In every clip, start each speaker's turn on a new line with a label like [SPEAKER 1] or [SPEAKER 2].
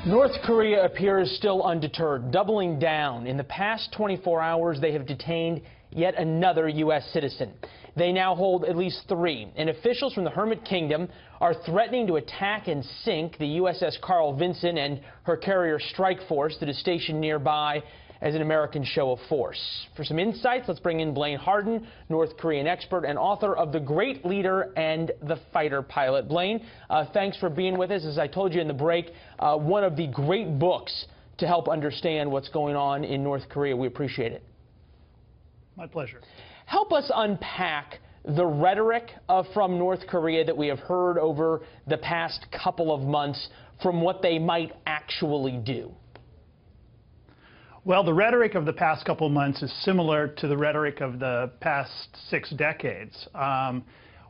[SPEAKER 1] North Korea appears still undeterred, doubling down. In the past 24 hours, they have detained yet another U.S. citizen. They now hold at least 3, and officials from the Hermit Kingdom are threatening to attack and sink the USS Carl Vinson and her carrier strike force that is stationed nearby as an American show of force. For some insights, let's bring in Blaine Harden, North Korean expert and author of The Great Leader and the Fighter Pilot. Blaine, thanks for being with us. As I told you in the break, one of the great books to help understand what's going on in North Korea. We appreciate it.
[SPEAKER 2] My pleasure.
[SPEAKER 1] Help us unpack the rhetoric from North Korea that we have heard over the past couple of months from what they might actually do.
[SPEAKER 2] Well, the rhetoric of the past couple of months is similar to the rhetoric of the past 6 decades.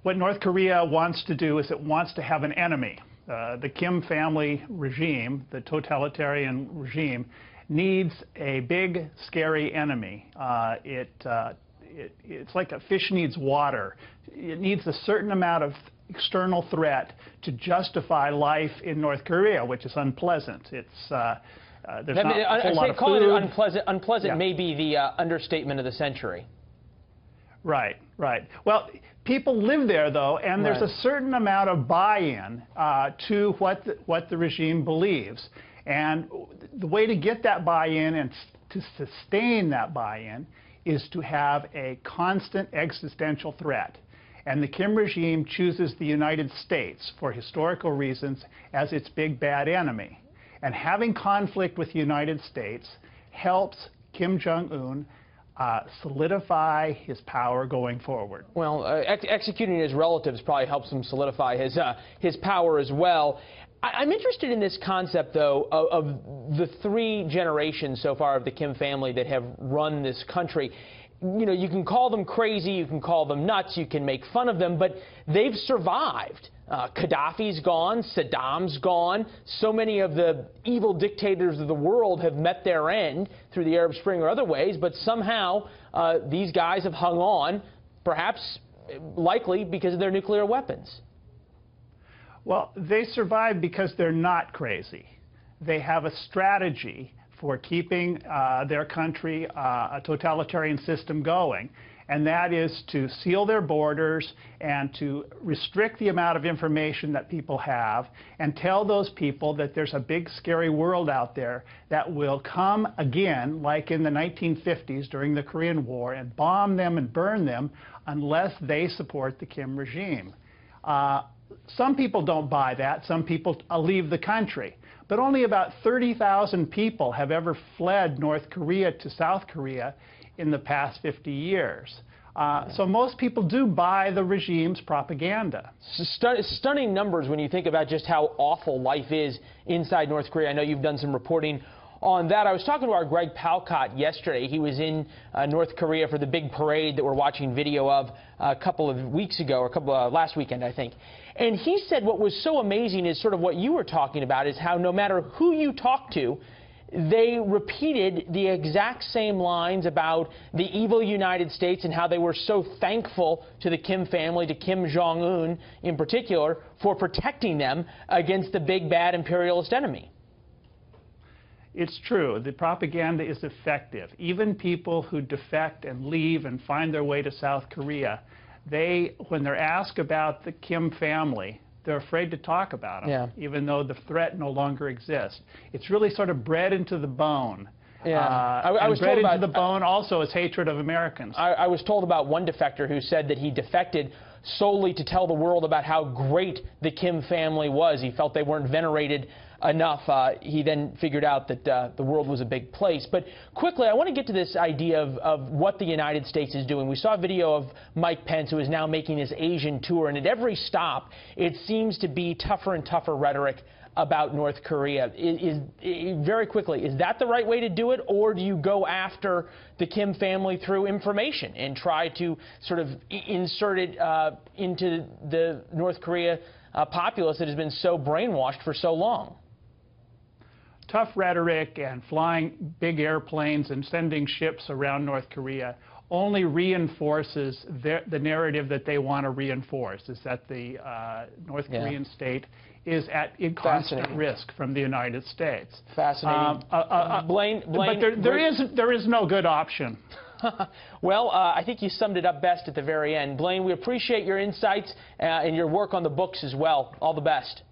[SPEAKER 2] What North Korea wants to do is it wants to have an enemy. The Kim family regime, the totalitarian regime, needs a big, scary enemy. It's like a fish needs water. It needs a certain amount of external threat to justify life in North Korea, which is unpleasant. There's not a whole lot of food.
[SPEAKER 1] Calling it unpleasant may be the understatement of the century.
[SPEAKER 2] Right, right. Well, people live there, though, and there's a certain amount of buy-in to what the regime believes. And the way to get that buy-in and to sustain that buy-in is to have a constant existential threat. And the Kim regime chooses the United States, for historical reasons, as its big bad enemy. And having conflict with the United States helps Kim Jong-un solidify his power going forward.
[SPEAKER 1] Well, executing his relatives probably helps him solidify his power as well. I'm interested in this concept, though, of the 3 generations so far of the Kim family that have run this country. You know, you can call them crazy, you can call them nuts, you can make fun of them, but they've survived. Gaddafi's gone, Saddam's gone. So many of the evil dictators of the world have met their end through the Arab Spring or other ways, but somehow these guys have hung on, perhaps likely because of their nuclear weapons.
[SPEAKER 2] Well, they survive because they're not crazy. They have a strategy for keeping their country, a totalitarian system going, and that is to seal their borders and to restrict the amount of information that people have and tell those people that there's a big, scary world out there that will come again, like in the 1950s during the Korean War, and bomb them and burn them unless they support the Kim regime. Some people don't buy that. Some people leave the country. But only about 30,000 people have ever fled North Korea to South Korea in the past 50 years. So most people do buy the regime's propaganda.
[SPEAKER 1] Stunning numbers when you think about just how awful life is inside North Korea. I know you've done some reporting on that. I was talking to our Greg Palcott yesterday. He was in North Korea for the big parade that we're watching video of a couple of weeks ago, or last weekend, I think. And he said what was so amazing is sort of what you were talking about, is how no matter who you talk to, they repeated the exact same lines about the evil United States and how they were so thankful to the Kim family, to Kim Jong-un in particular, for protecting them against the big bad imperialist enemy.
[SPEAKER 2] It's true. The propaganda is effective. Even people who defect and leave and find their way to South Korea, when they're asked about the Kim family, they're afraid to talk about them, even though the threat no longer exists. It's really sort of bred into the bone.
[SPEAKER 1] Yeah. I was
[SPEAKER 2] bred
[SPEAKER 1] told
[SPEAKER 2] into the bone also is hatred of Americans.
[SPEAKER 1] I was told about one defector who said that he defected solely to tell the world about how great the Kim family was. He felt they weren't venerated enough. He then figured out that the world was a big place. But quickly, I want to get to this idea of what the United States is doing. We saw a video of Mike Pence, who is now making his Asian tour, and at every stop, it seems to be tougher and tougher rhetoric about North Korea. Very quickly, is that the right way to do it, or do you go after the Kim family through information and try to sort of insert it into the North Korea populace that has been so brainwashed for so long?
[SPEAKER 2] Tough rhetoric and flying big airplanes and sending ships around North Korea only reinforces the narrative that they want to reinforce, is that the North Korean state in constant risk from the United States.
[SPEAKER 1] Fascinating. Blaine,
[SPEAKER 2] but there is no good option.
[SPEAKER 1] Well, I think you summed it up best at the very end. Blaine, we appreciate your insights and your work on the books as well. All the best.